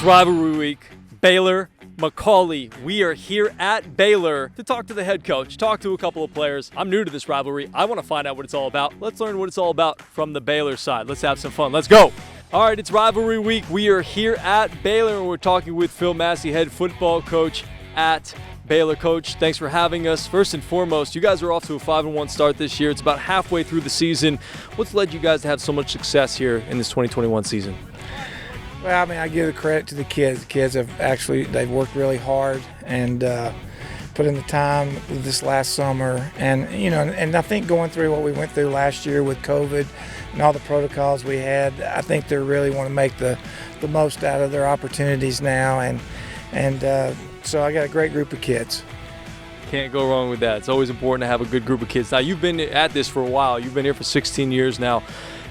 It's rivalry week. Baylor, McCallie. We are here at Baylor to talk to the head coach, talk to a couple of players. I'm new to this rivalry. I want to find out what it's all about. Let's learn what it's all about from the Baylor side. Let's have some fun. Let's go. All right, it's rivalry week. We are here at Baylor, and we're talking with Phil Massey, head football coach at Baylor. Coach, thanks for having us. First and foremost, you guys are off to a 5-1 start this year. It's about halfway through the season. What's led you guys to have so much success here in this 2021 season? Well, I mean, I give the credit to the kids. The kids they've worked really hard and put in the time this last summer. And, and I think going through what we went through last year with COVID and all the protocols we had, I think they really want to make the most out of their opportunities now. And so I got a great group of kids. Can't go wrong with that. It's always important to have a good group of kids. Now, you've been at this for a while. You've been here for 16 years now.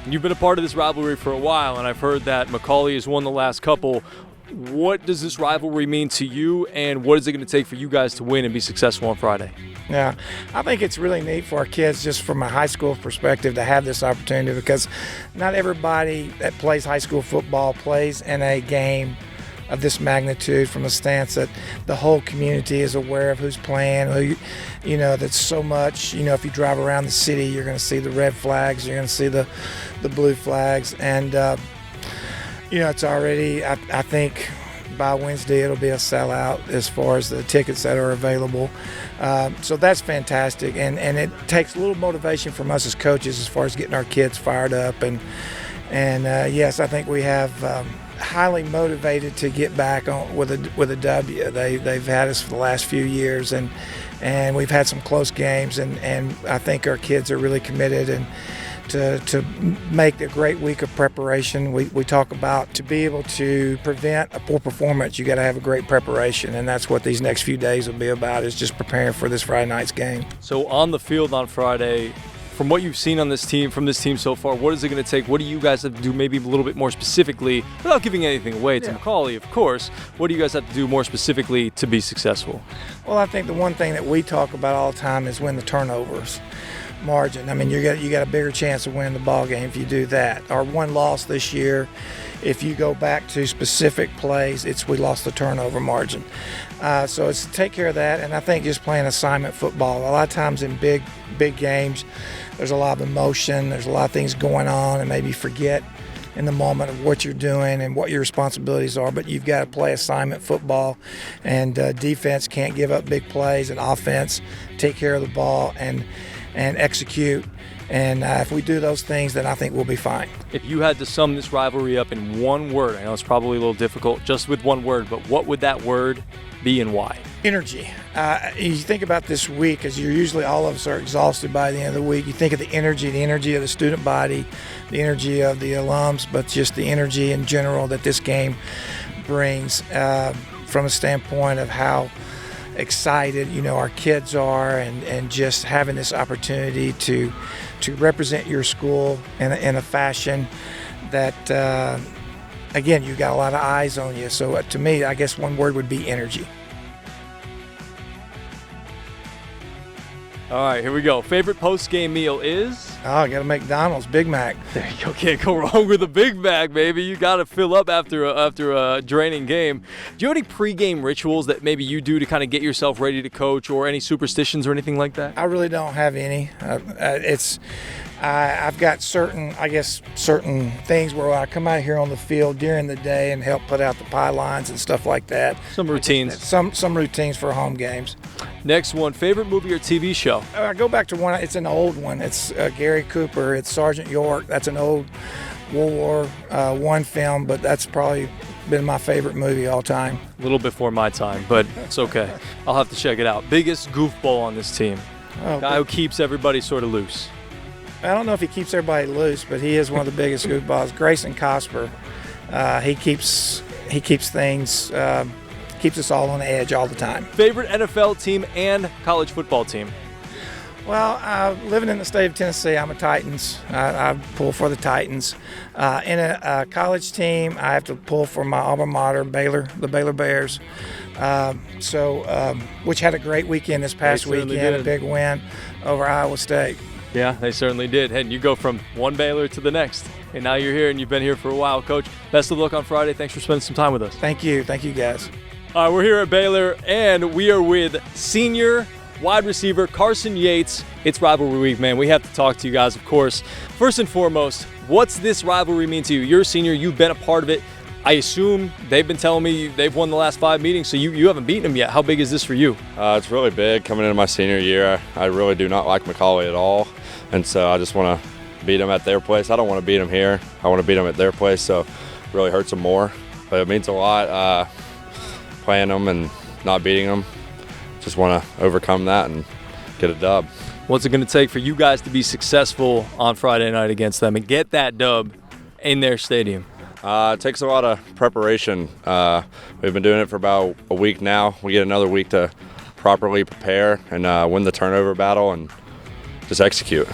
You've been a part of this rivalry for a while, and I've heard that McCallie has won the last couple. What does this rivalry mean to you, and what is it going to take for you guys to win and be successful on Friday? Yeah, I think it's really neat for our kids, just from a high school perspective, to have this opportunity, because not everybody that plays high school football plays in a game of this magnitude, from a stance that the whole community is aware of who's playing, that's so much. If you drive around the city, you're going to see the red flags, you're going to see the blue flags, and it's already, I think by Wednesday it'll be a sellout as far as the tickets that are available. So that's fantastic, and it takes a little motivation from us as coaches as far as getting our kids fired up, and yes, I think we have highly motivated to get back on with a W. They've had us for the last few years, and we've had some close games, and I think our kids are really committed and to make a great week of preparation. We talk about, to be able to prevent a poor performance, you got to have a great preparation, and that's what these next few days will be about, is just preparing for this Friday night's game. So on the field on Friday, from what you've seen on this team, from this team so far, what is it going to take? What do you guys have to do, maybe a little bit more specifically, without giving anything away to McCallie, of course? What do you guys have to do more specifically to be successful? Well, I think the one thing that we talk about all the time is win the turnovers margin. I mean, you got a bigger chance of winning the ball game if you do that. Our one loss this year, if you go back to specific plays, we lost the turnover margin. So it's to take care of that, and I think just playing assignment football. A lot of times in big games, there's a lot of emotion, there's a lot of things going on, and maybe forget in the moment of what you're doing and what your responsibilities are, but you've got to play assignment football, and defense can't give up big plays, and offense take care of the ball and execute. And if we do those things, then I think we'll be fine. If you had to sum this rivalry up in one word, I know it's probably a little difficult, just with one word, but what would that word be and why? Energy. You think about this week, as usually all of us are exhausted by the end of the week. You think of the energy of the student body, the energy of the alums, but just the energy in general that this game brings, from a standpoint of how excited our kids are, and just having this opportunity to represent your school in a fashion that again, you got a lot of eyes on you. So to me, I guess one word would be energy. All right, here we go. Favorite post-game meal is? Oh, I got a McDonald's Big Mac. There you go. Can't go wrong with a Big Mac, baby. You got to fill up after a draining game. Do you have any pre-game rituals that maybe you do to kind of get yourself ready to coach, or any superstitions or anything like that? I really don't have any. I've got certain things where I come out here on the field during the day and help put out the pylons and stuff like that. Some routines. Some routines for home games. Next one, favorite movie or TV show? I go back to one. It's an old one. It's Gary Cooper. It's Sergeant York. That's an old World War I film, but that's probably been my favorite movie all time. A little before my time, but it's okay. I'll have to check it out. Biggest goofball on this team? Guy who keeps everybody sort of loose. I don't know if he keeps everybody loose, but he is one of the biggest goofballs. Grayson Cosper. He keeps things. Keeps us all on edge all the time. Favorite NFL team and college football team? Well, living in the state of Tennessee, I'm a Titans. I pull for the Titans. In a college team, I have to pull for my alma mater, Baylor, the Baylor Bears. Which had a great weekend this past weekend, a big win over Iowa State. Yeah, they certainly did. And you go from one Baylor to the next. And now you're here, and you've been here for a while. Coach, best of luck on Friday. Thanks for spending some time with us. Thank you. Thank you, guys. All right, we're here at Baylor, and we are with senior wide receiver Carson Yates. It's rivalry week, man. We have to talk to you guys, of course. First and foremost, what's this rivalry mean to you? You're a senior. You've been a part of it. I assume they've been telling me they've won the last 5 meetings, so you haven't beaten them yet. How big is this for you? It's really big coming into my senior year. I really do not like McCallie at all, and so I just want to beat them at their place. I don't want to beat them here. I want to beat them at their place, so it really hurts them more. But it means a lot playing them and not beating them. Just want to overcome that and get a dub. What's it going to take for you guys to be successful on Friday night against them and get that dub in their stadium? It takes a lot of preparation. We've been doing it for about a week now. We get another week to properly prepare and win the turnover battle and just execute.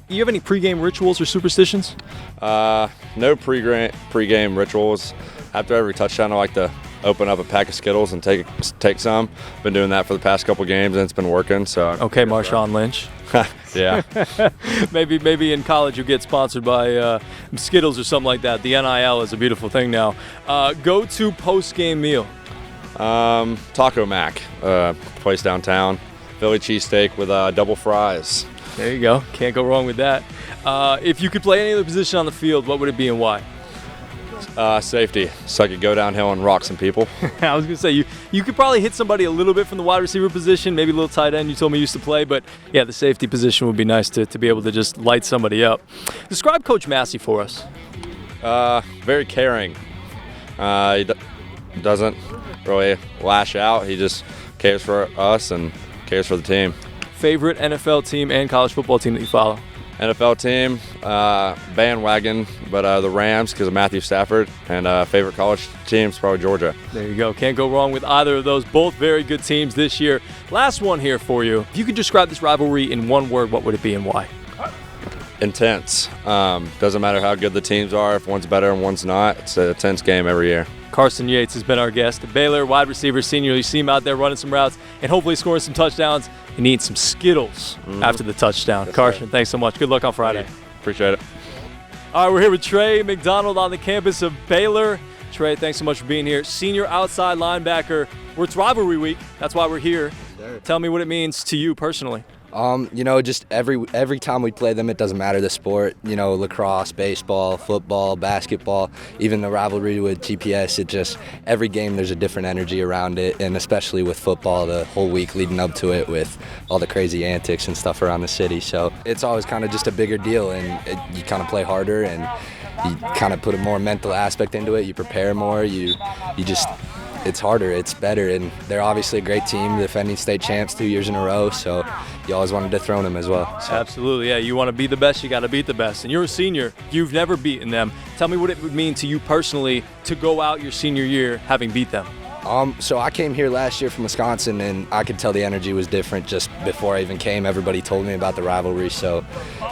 You have any pregame rituals or superstitions? No pregame rituals. After every touchdown, I like to open up a pack of Skittles and take some. Been doing that for the past couple games, and it's been working. So okay, Marshawn Lynch. Yeah. maybe in college you get sponsored by Skittles or something like that. The NIL is a beautiful thing now. Go-to post-game meal. Taco Mac, place downtown. Philly cheesesteak with double fries. There you go. Can't go wrong with that. If you could play any other position on the field, what would it be and why? Safety, so I could go downhill and rock some people. I was going to say, you could probably hit somebody a little bit from the wide receiver position, maybe a little tight end you told me you used to play, but yeah, the safety position would be nice to be able to just light somebody up. Describe Coach Massey for us. Very caring. He doesn't really lash out. He just cares for us and cares for the team. Favorite NFL team and college football team that you follow? NFL team, bandwagon, but the Rams because of Matthew Stafford, and favorite college team is probably Georgia. There you go. Can't go wrong with either of those. Both very good teams this year. Last one here for you. If you could describe this rivalry in one word, what would it be and why? Intense. Doesn't matter how good the teams are. If one's better and one's not, it's a tense game every year. Carson Yates has been our guest. Baylor wide receiver senior. You see him out there running some routes and hopefully scoring some touchdowns and eating some Skittles after the touchdown. That's Carson, right. Thanks so much. Good luck on Friday. Appreciate it. All right, we're here with Trey McDonald on the campus of Baylor. Trey, thanks so much for being here. Senior outside linebacker. It's rivalry week. That's why we're here. Sure. Tell me what it means to you personally. Just every time we play them, it doesn't matter the sport, lacrosse, baseball, football, basketball, even the rivalry with GPS, every game there's a different energy around it, and especially with football, the whole week leading up to it with all the crazy antics and stuff around the city. So it's always kind of just a bigger deal, and you kind of play harder, and you kind of put a more mental aspect into it. You prepare more, it's harder, it's better, and they're obviously a great team, defending state champs 2 years in a row, so you always want to dethrone them as well. So. Absolutely, yeah. You want to be the best, you got to beat the best. And you're a senior, you've never beaten them. Tell me what it would mean to you personally to go out your senior year having beat them. So I came here last year from Wisconsin, and I could tell the energy was different just before I even came. Everybody told me about the rivalry, so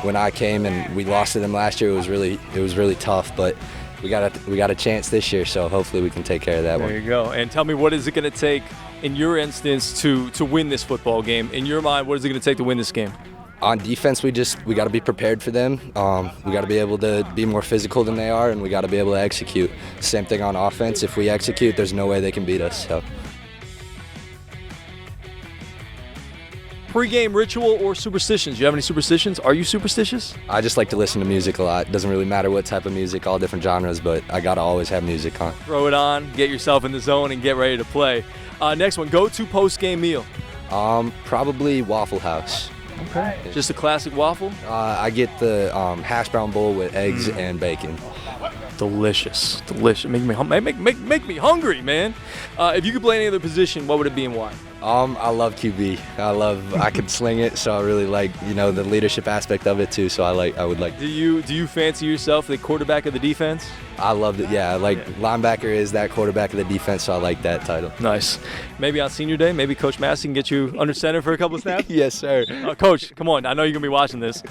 when I came and we lost to them last year, it was really tough, but we got a chance this year, so hopefully we can take care of that one. There you go. And tell me, what is it going to take in your instance to win this football game? In your mind, what is it going to take to win this game? On defense, we got to be prepared for them. We got to be able to be more physical than they are, and we got to be able to execute. Same thing on offense. If we execute, there's no way they can beat us. So. Pre-game ritual or superstitions? Do you have any superstitions? Are you superstitious? I just like to listen to music a lot. It doesn't really matter what type of music, all different genres, but I got to always have music on. Throw it on, get yourself in the zone, and get ready to play. Next one, go-to post-game meal. Probably Waffle House. Okay. Just a classic waffle? I get the hash brown bowl with eggs and bacon. Delicious. Make me hungry, man. If you could play any other position, what would it be and why? I love QB. I could sling it, so I really like the leadership aspect of it too. So I would like. Do you fancy yourself the quarterback of the defense? I love it. Yeah, linebacker is that quarterback of the defense, so I like that title. Nice. Maybe on senior day, maybe Coach Massey can get you under center for a couple of snaps. Yes, sir. Coach, come on. I know you're gonna be watching this.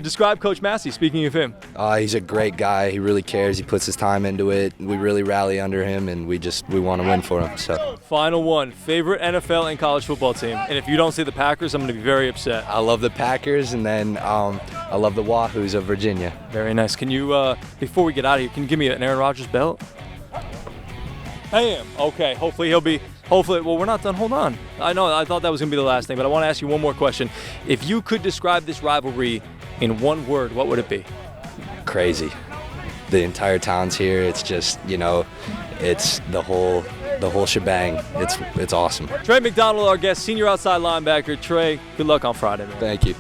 Describe Coach Massey. Speaking of him. He's a great guy. He really cares. He puts his time into it. We really rally under him, and we want to win for him. So. Final one. Favorite NFL and college football team. And if you don't see the Packers, I'm going to be very upset. I love the Packers, and then I love the Wahoos of Virginia. Very nice. Can you, before we get out of here, can you give me an Aaron Rodgers belt? I am. Okay. Well, we're not done. Hold on. I thought that was going to be the last thing, but I want to ask you one more question. If you could describe this rivalry in one word, what would it be? Crazy. The entire town's here. It's just, it's the whole shebang. It's awesome. Trey McDonald, our guest, senior outside linebacker. Trey, good luck on Friday, man. Thank you.